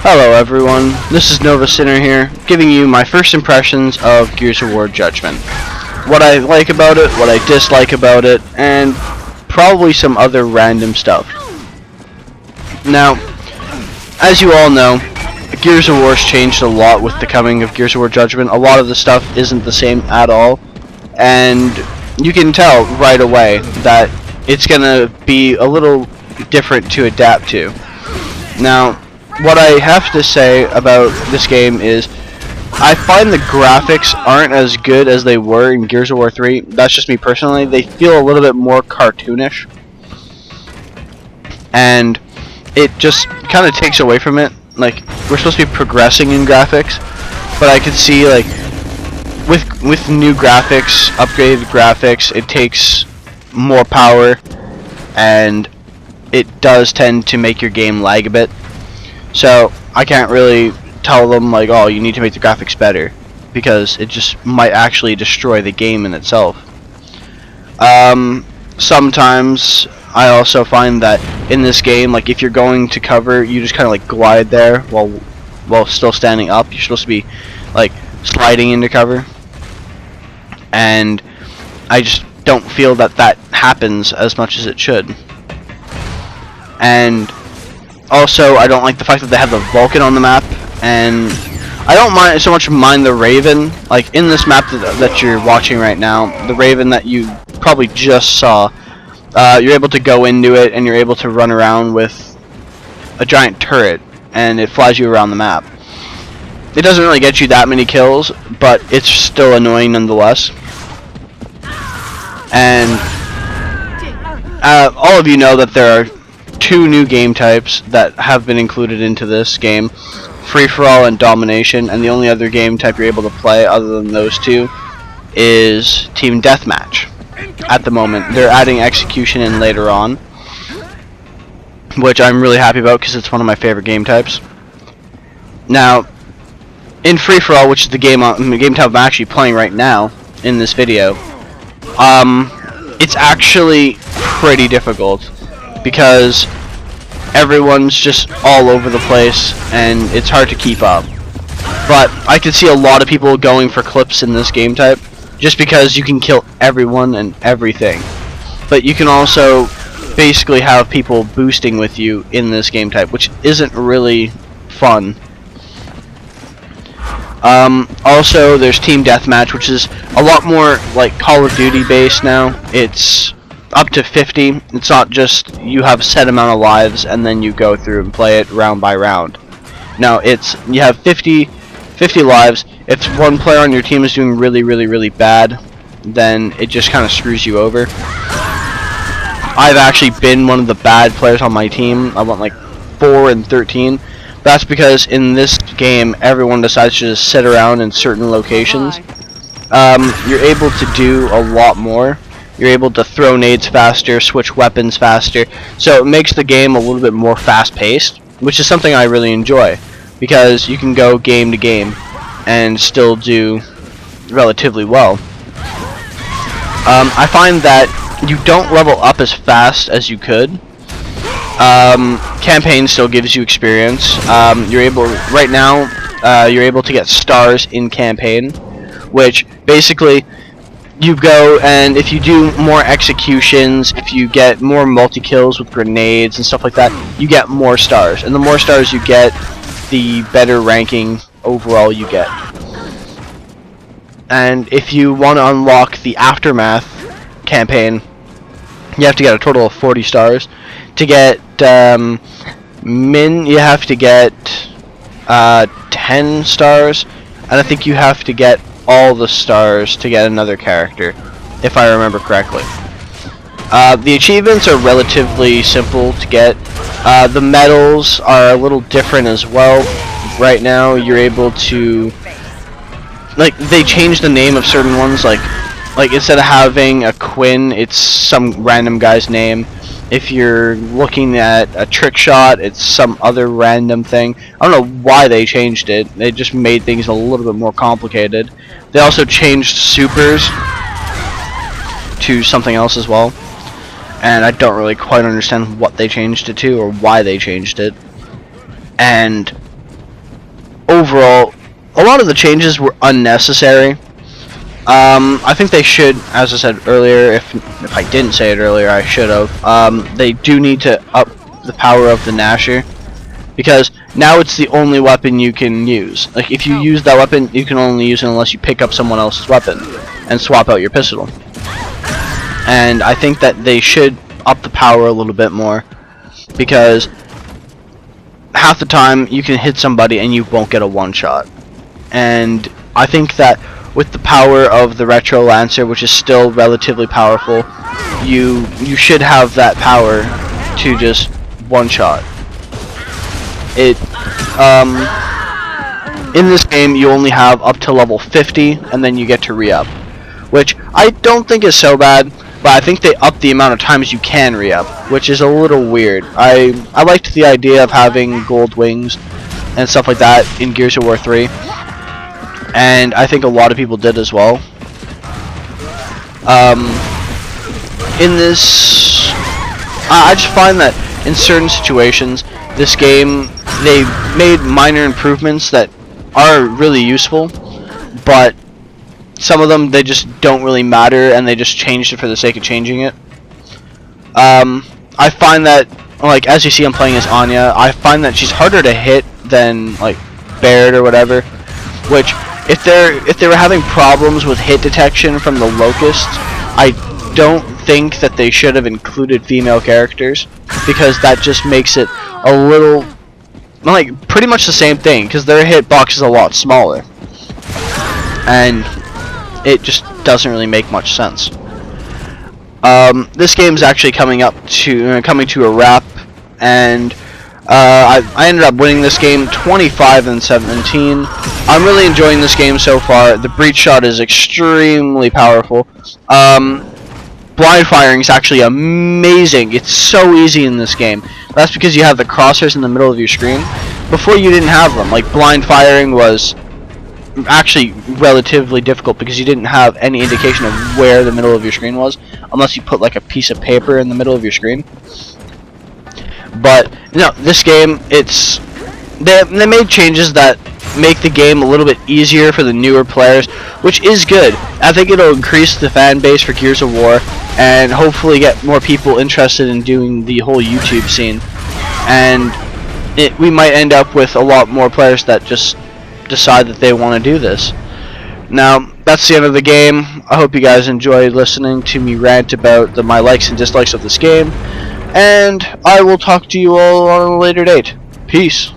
Hello everyone, this is Nova Sinner here, giving you my first impressions of Gears of War Judgement. What I like about it, what I dislike about it, and probably some other random stuff. Now, as you all know, Gears of War's changed a lot with the coming of Gears of War Judgement. A lot of the stuff isn't the same at all, and you can tell right away that it's gonna be a little different to adapt to. Now, what I have to say about this game is I find the graphics aren't as good as they were in Gears of War 3. That's just me personally. They feel a little bit more cartoonish, and it just kind of takes away from it. Like, we're supposed to be progressing in graphics, but I could see, like, with new graphics, upgraded graphics, it takes more power, and it does tend to make your game lag a bit. So I can't really tell them, like, oh, you need to make the graphics better, because it just might actually destroy the game in itself. Sometimes I also find that in this game, like, if you're going to cover, you just kind of like glide there while still standing up. You're supposed to be like sliding into cover, and I just don't feel that that happens as much as it should. And also, I don't like the fact that they have the Vulcan on the map, and I don't mind the Raven. Like, in this map that you're watching right now, the Raven that you probably just saw, you're able to go into it, and you're able to run around with a giant turret, and it flies you around the map. It doesn't really get you that many kills, but it's still annoying nonetheless. And all of you know that there are two new game types that have been included into this game: free-for-all and domination, and the only other game type you're able to play other than those two is team deathmatch. At the moment, they're adding execution in later on, which I'm really happy about because it's one of my favorite game types. Now, in free-for-all, which is the game type I'm actually playing right now in this video, it's actually pretty difficult, because everyone's just all over the place and it's hard to keep up. But I can see a lot of people going for clips in this game type just because you can kill everyone and everything. But you can also basically have people boosting with you in this game type, which isn't really fun. Also, there's team deathmatch, which is a lot more like Call of Duty based now. It's up to 50. It's not just you have a set amount of lives and then you go through and play it round by round. Now you have 50 lives. If one player on your team is doing really bad, then it just kind of screws you over. I've actually been one of the bad players on my team. I went like 4 and 13. That's because in this game everyone decides to just sit around in certain locations. You're able to do a lot more. You're able to throw nades faster, switch weapons faster, so it makes the game a little bit more fast-paced, which is something I really enjoy, because you can go game to game and still do relatively well. I find that you don't level up as fast as you could. Campaign still gives you experience. You're able to get stars in campaign, which basically you go, and if you do more executions, if you get more multi-kills with grenades and stuff like that, you get more stars. And the more stars you get, the better ranking overall you get. And if you want to unlock the Aftermath campaign, you have to get a total of 40 stars. To get Min, you have to get 10 stars, and I think you have to get all the stars to get another character, if I remember correctly. The achievements are relatively simple to get. The medals are a little different as well. Right now, you're able to, like, they changed the name of certain ones. Like instead of having a Quinn, it's some random guy's name. If you're looking at a trick shot, it's some other random thing. I don't know why they changed it. They just made things a little bit more complicated. They also changed supers. to something else as well, and I don't really quite understand what they changed it to or why they changed it. And overall, a lot of the changes were unnecessary. I think they should, as I said earlier, if I didn't say it earlier, I should have. They do need to up the power of the Gnasher, because now it's the only weapon you can use. Like, if you use that weapon, you can only use it unless you pick up someone else's weapon and swap out your pistol. And I think that they should up the power a little bit more, because half the time you can hit somebody and you won't get a one-shot. And I think that with the power of the Retro Lancer, which is still relatively powerful, you should have that power to just one-shot. In this game, you only have up to level 50, and then you get to re-up, which I don't think is so bad, but I think they upped the amount of times you can re-up, which is a little weird. I liked the idea of having gold wings and stuff like that in Gears of War 3, and I think a lot of people did as well. In this, I just find that in certain situations, this game, they made minor improvements that are really useful, but some of them, they just don't really matter, and they just changed it for the sake of changing it. I find that, like, as you see, I'm playing as Anya. I find that she's harder to hit than, like, Baird or whatever, which, if they were having problems with hit detection from the Locusts, I don't think that they should have included female characters, because that just makes it a little, like, pretty much the same thing, because their hitbox is a lot smaller, and it just doesn't really make much sense. This game's actually coming to a wrap, and I ended up winning this game 25-17. I'm really enjoying this game so far. The breach shot is extremely powerful. Blind firing is actually amazing. It's so easy in this game. That's because you have the crosshairs in the middle of your screen. Before, you didn't have them. Like, blind firing was actually relatively difficult because you didn't have any indication of where the middle of your screen was, unless you put like a piece of paper in the middle of your screen. But no, this game, they made changes that make the game a little bit easier for the newer players, which is good. I think it'll increase the fan base for Gears of War, and hopefully get more people interested in doing the whole YouTube scene. And we might end up with a lot more players that just decide that they want to do this. Now, that's the end of the game. I hope you guys enjoyed listening to me rant about my likes and dislikes of this game, and I will talk to you all on a later date. Peace.